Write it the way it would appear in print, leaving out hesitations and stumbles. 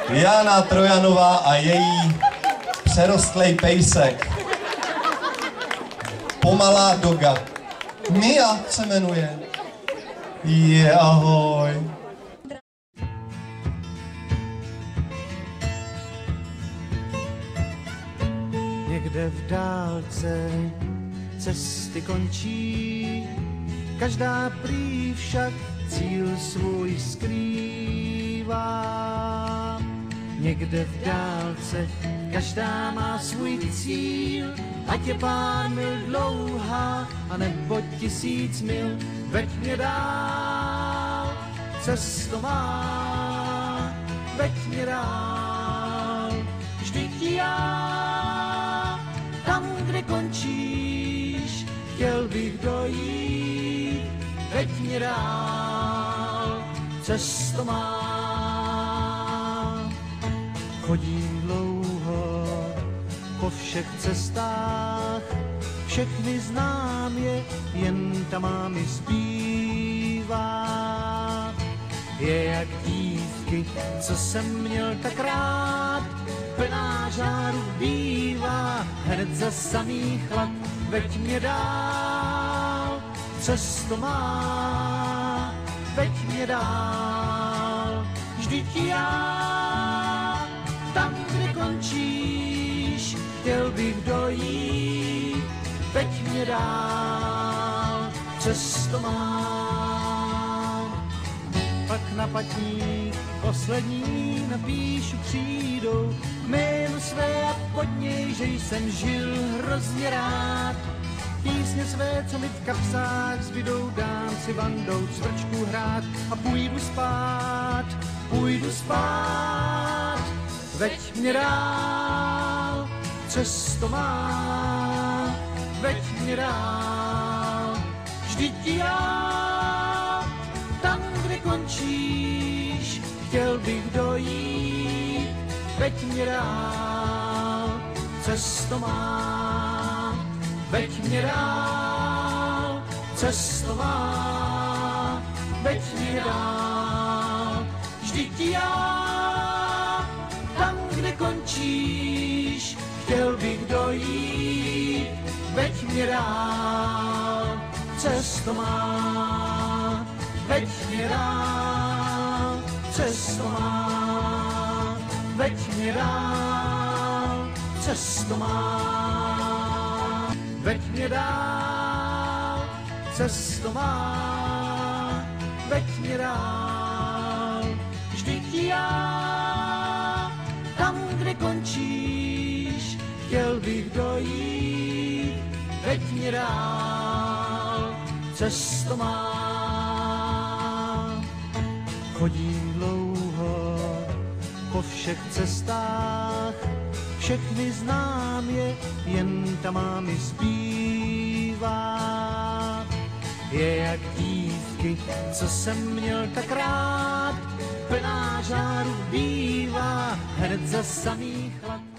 Jana Trojanová a její přerostlej pejsek. Pomalá doga. Mia se jmenuje. Ahoj. Někde v dálce cesty končí, každá prý však cíl svůj skrývá. Někde v dálce každá má svůj cíl, ať je pár mil dlouhá, anebo 1000 mil, veď mě dál, cesto má, veď mě dál, vždyť já, tam, kde končíš, chtěl bych dojít, veď mě dál, cesto má. Chodím dlouho po všech cestách, všechny znám je, jen ta má mi zbývá. Je jak dívky, co jsem měl tak rád, plná žáru bývá, hned za samý chlad, veď mě dál, cesto má, veď mě dál, vždyť já, tam, kde končíš, chtěl bych dojít, veď mě dál, cesto mám. Pak na patník poslední napíšu přijdou jméno své a pod něj, že jsem žil hrozně rád. Písně své, co mi v kapsách zbydou, dám si bandou cvrčku hrát a půjdu spát, veď mě dál, cesto má, veď mě dál, vždyť já, tam, kde končíš, chtěl bych dojít, veď mě dál, cesto má, veď mě dál, cesto má, veď mě dál, vždyť já, tam, kde končíš, chtěl bych dojít, veď mě dál, cesto má, veď mě dál, cesto má, veď mě dál, cesto má, veď mě dál, cesto má, veď mě dál, vždyť já, tam, kde končíš, chtěl bych dojít, veď mě dál, cesto má. Chodím dlouho po všech cestách, všechny znám je, jen ta má mi zbývá. Je jak dívky, co jsem měl tak rád, plná žáru bývá, hned za samý chlad.